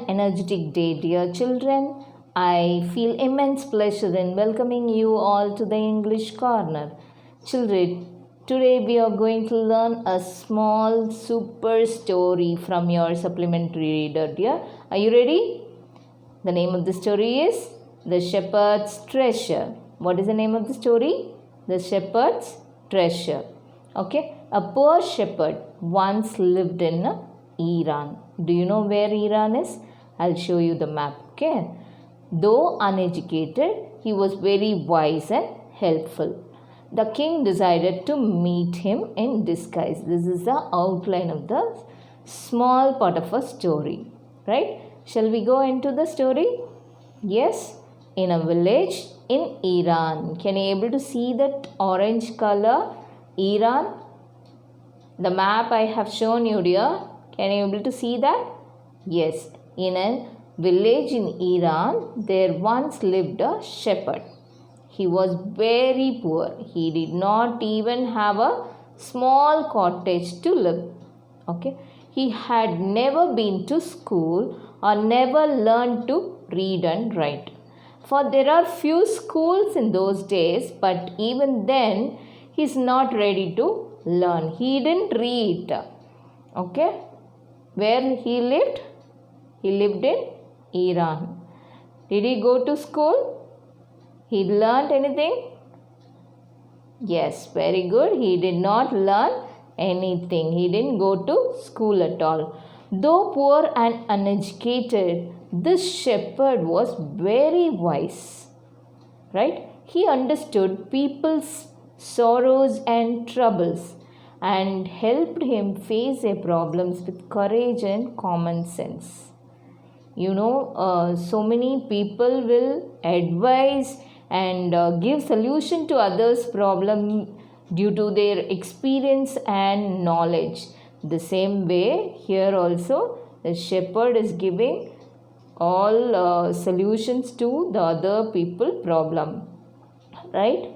energetic day, dear children. I feel immense pleasure in welcoming you all to the English Corner. Children, today we are going to learn a small super story from your supplementary reader, dear. Are you ready? The name of the story is The Shepherd's Treasure. What is the name of the story? The Shepherd's Treasure. Okay, a poor shepherd once lived in Iran. Do you know where Iran is? I'll show you the map. Okay. Though uneducated, he was very wise and helpful. The king decided to meet him in disguise. This is the outline of the small part of a story. Right? Shall we go into the story? Yes. In a village in Iran. Can you able to see that orange color? Iran. The map I have shown you, dear. Can you able to see that? Yes. In a village in Iran, there once lived a shepherd. He was very poor. He did not even have a small cottage to live. Okay. He had never been to school or never learned to read and write. For there are few schools in those days, but even then he is not ready to learn. He didn't read. Okay. Where he lived? He lived in Iran. Did he go to school? He learned anything? Yes, very good. He did not learn anything. He didn't go to school at all. Though poor and uneducated, this shepherd was very wise. Right? He understood people's sorrows and troubles and helped him face their problems with courage and common sense. You know, so many people will advise and give solution to others' problem due to their experience and knowledge. The same way here also the shepherd is giving all solutions to the other people problem. Right?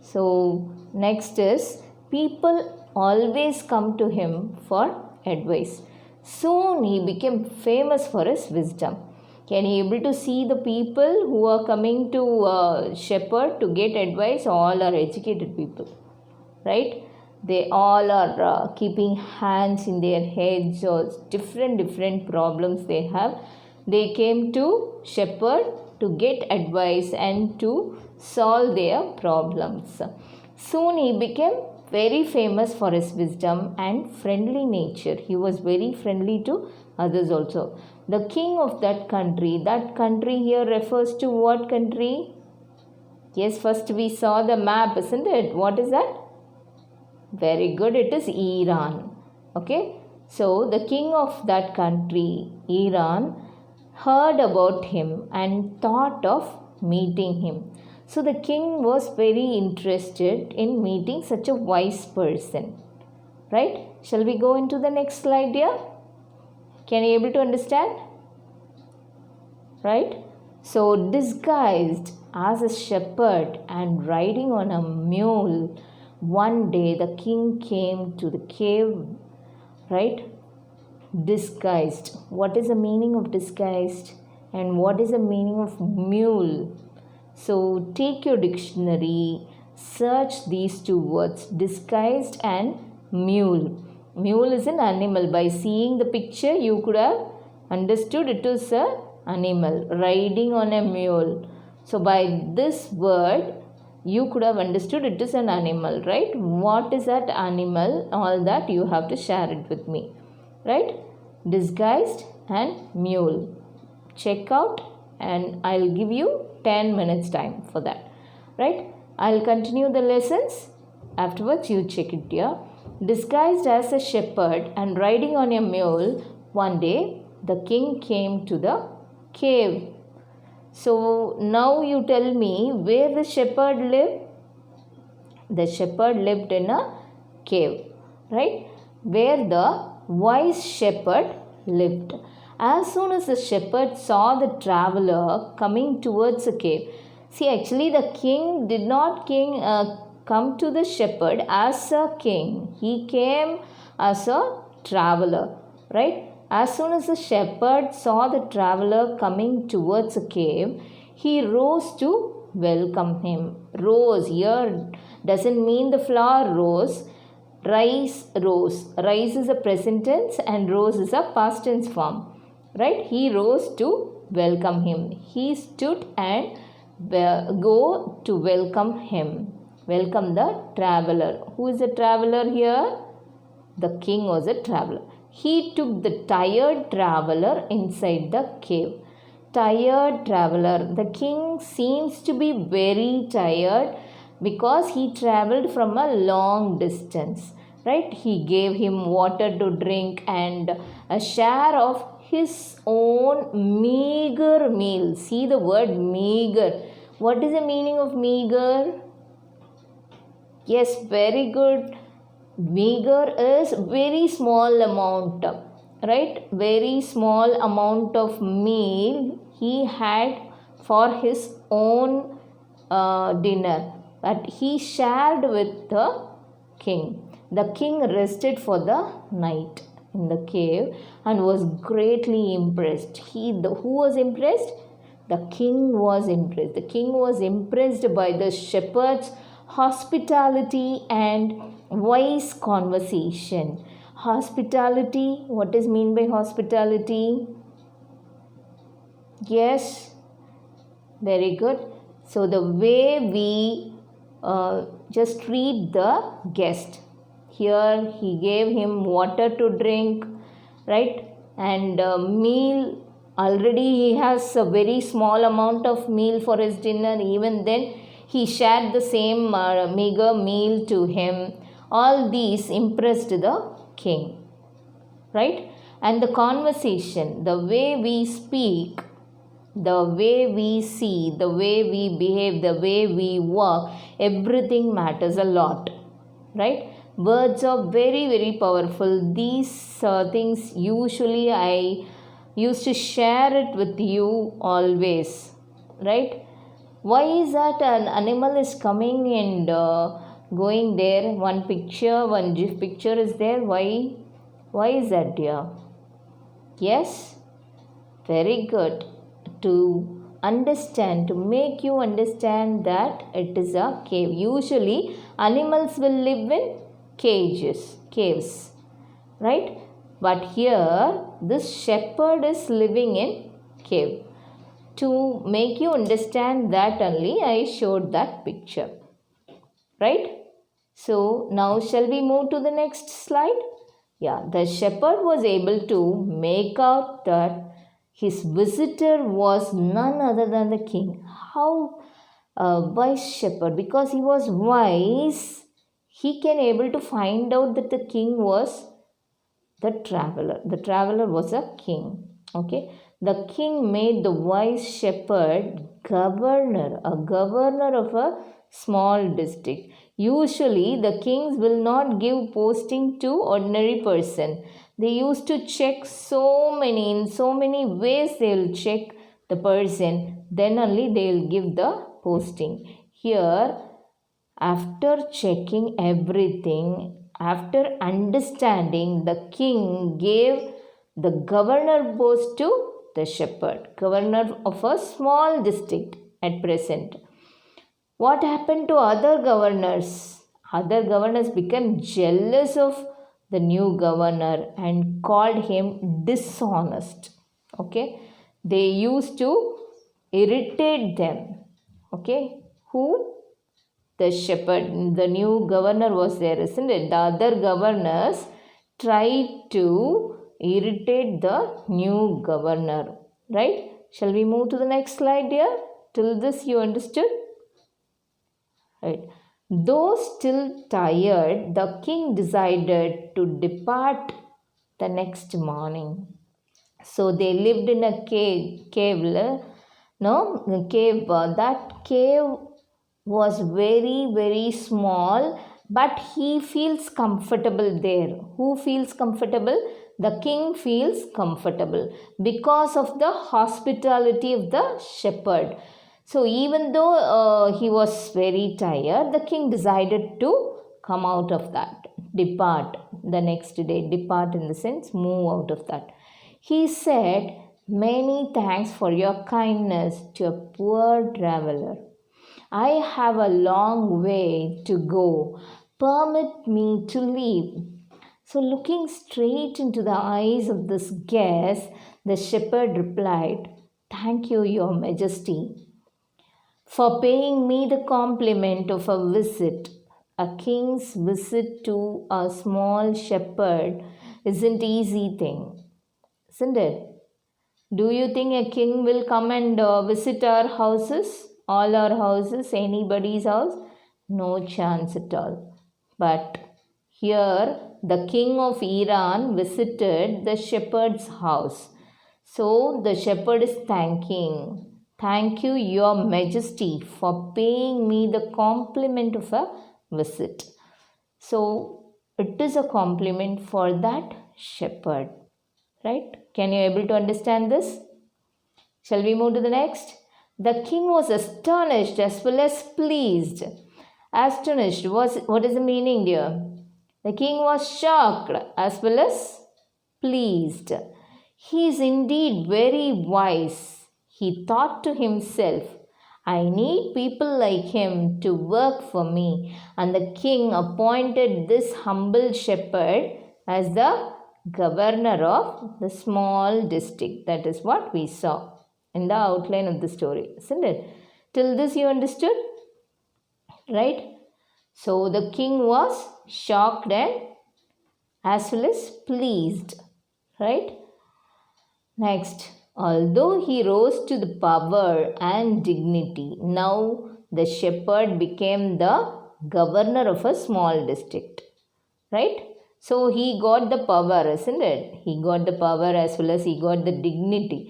So next is people always come to him for advice. Soon he became famous for his wisdom. Can you able to see the people who are coming to shepherd to get advice? All are educated people. Right? They all are keeping hands in their heads or different problems they have. They came to shepherd to get advice and to solve their problems. Soon he became very famous for his wisdom and friendly nature. He was very friendly to others also. The king of that country here refers to what country? Yes, first we saw the map, isn't it? What is that? Very good, it is Iran. Okay, so the king of that country, Iran, heard about him and thought of meeting him. So the king was very interested in meeting such a wise person. Right? Shall we go into the next slide, dear? Can you able to understand? Right? So disguised as a shepherd and riding on a mule, one day the king came to the cave. Right? Disguised. What is the meaning of disguised? And what is the meaning of mule? So take your dictionary, search these two words, disguised and mule. Mule is an animal. By seeing the picture, you could have understood it is an animal, riding on a mule. So by this word, you could have understood it is an animal, right? What is that animal? All that you have to share it with me, right? Disguised and mule. Check out and I'll give you 10 minutes time for that. Right? I'll continue the lessons. Afterwards, you check it here. Disguised as a shepherd and riding on a mule, one day the king came to the cave. So now you tell me where the shepherd lived. The shepherd lived in a cave. Right? Where the wise shepherd lived. As soon as the shepherd saw the traveler coming towards the cave, see, actually the king did not come to the shepherd as a king. He came as a traveler, right? As soon as the shepherd saw the traveler coming towards a cave, he rose to welcome him. Rose here doesn't mean the flower rose. Rose. Rise is a present tense and rose is a past tense form. Right? He rose to welcome him. He stood and go to welcome him. Welcome the traveler. Who is the traveler here? The king was a traveler. He took the tired traveler inside the cave. Tired traveler. The king seems to be very tired because he traveled from a long distance. Right? He gave him water to drink and a share of his own meager meal. See the word meager. What is the meaning of meager? Yes, very good. Meager is very small amount, right? Very small amount of meal he had for his own dinner, but he shared with the king. The king rested for the night in the cave and was greatly impressed. Who was impressed? The king was impressed. The king was impressed by the shepherd's hospitality and wise conversation. Hospitality, what is mean by hospitality? Yes, very good. So the way we just treat the guest. Here he gave him water to drink, right? And meal, already he has a very small amount of meal for his dinner. Even then he shared the same meager meal to him. All these impressed the king, right? And the conversation, the way we speak, the way we see, the way we behave, the way we walk, everything matters a lot, right? Words are very, very powerful. These things usually I used to share it with you always, right? Why is that an animal is coming and going there? One GIF picture is there. Why is that, dear? Yes, very good. To understand, to make you understand that it is a cave. Usually animals will live in caves, right? But here this shepherd is living in cave. To make you understand that only I showed that picture, right? So now shall we move to the next slide? Yeah, the shepherd was able to make out that his visitor was none other than the king. How wise shepherd? Because he was wise, he can able to find out that the king was the traveler. The traveler was a king. Okay. The king made the wise shepherd a governor of a small district. Usually the kings will not give posting to ordinary person. They used to check in so many ways they will check the person, then only they will give the posting. Here, after checking everything, after understanding, the king gave the governor post to the shepherd, governor of a small district at present. What happened to other governors? Other governors became jealous of the new governor and called him dishonest. Okay, they used to irritate them. Okay, who? The shepherd, the new governor was there, isn't it? The other governors tried to irritate the new governor, right? Shall we move to the next slide, dear? Till this you understood? Right. Though still tired, the king decided to depart the next morning. So they lived in a cave. That cave was very, very small, but he feels comfortable there. Who feels comfortable? The king feels comfortable because of the hospitality of the shepherd. So even though he was very tired, the king decided to come out of that, depart the next day. Depart in the sense move out of that. He said, "Many thanks for your kindness to a poor traveler. I have a long way to go. Permit me to leave." So, looking straight into the eyes of this guest, the shepherd replied, "Thank you, Your Majesty, for paying me the compliment of a visit." A king's visit to a small shepherd isn't easy thing, isn't it? Do you think a king will come and visit our houses? All our houses, anybody's house? No chance at all. But here, the king of Iran visited the shepherd's house. So the shepherd is thanking. "Thank you, Your Majesty, for paying me the compliment of a visit." So it is a compliment for that shepherd. Right? Can you able to understand this? Shall we move to the next? The king was astonished as well as pleased. Astonished was what is the meaning, dear? The king was shocked as well as pleased. He is indeed very wise. He thought to himself, "I need people like him to work for me." And the king appointed this humble shepherd as the governor of the small district. That is what we saw in the outline of the story, isn't it? Till this you understood? Right? So the king was shocked and as well as pleased. Right? Next, although he rose to the power and dignity, now the shepherd became the governor of a small district. Right? So he got the power, isn't it? He got the power as well as he got the dignity.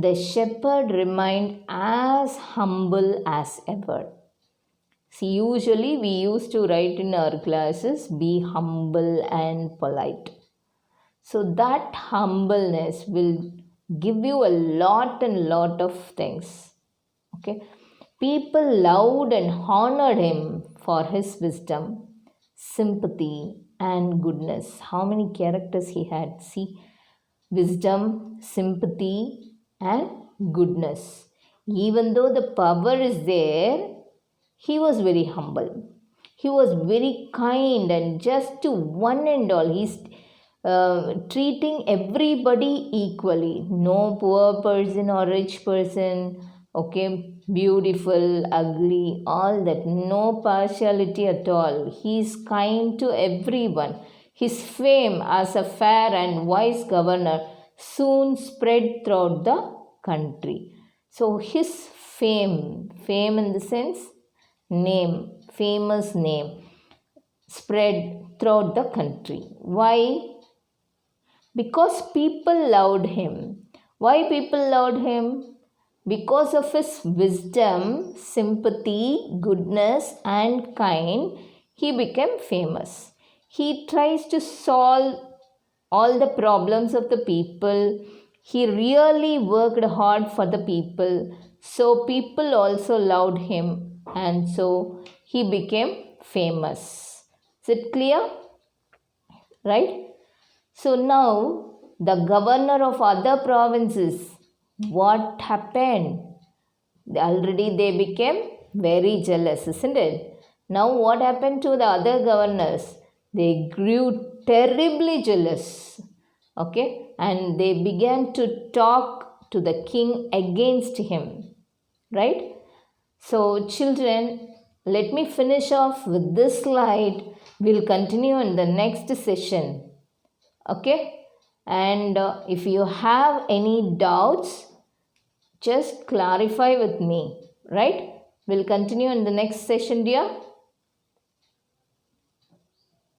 The shepherd remained as humble as ever. See, usually we used to write in our classes, "Be humble and polite." So that humbleness will give you a lot and lot of things. Okay. People loved and honored him for his wisdom, sympathy, and goodness. How many characters he had? See, wisdom, sympathy, and goodness. Even though the power is there, he was very humble. He was very kind and just to one and all. He's treating everybody equally. No poor person or rich person. Okay, beautiful, ugly, all that. No partiality at all. He is kind to everyone. His fame as a fair and wise governor soon spread throughout the country. So his fame in the sense name, famous name, spread throughout the country. Why? Because people loved him. Why people loved him? Because of his wisdom, sympathy, goodness, and kind, he became famous. He tries to solve all the problems of the people. He really worked hard for the people. So people also loved him, and so he became famous. Is it clear? Right? So now the governor of other provinces, what happened? Already they became very jealous, isn't it? Now what happened to the other governors? They grew terribly jealous. Okay? And they began to talk to the king against him. Right? So children, let me finish off with this slide. We'll continue in the next session. Okay? And if you have any doubts, just clarify with me. Right? We'll continue in the next session, dear.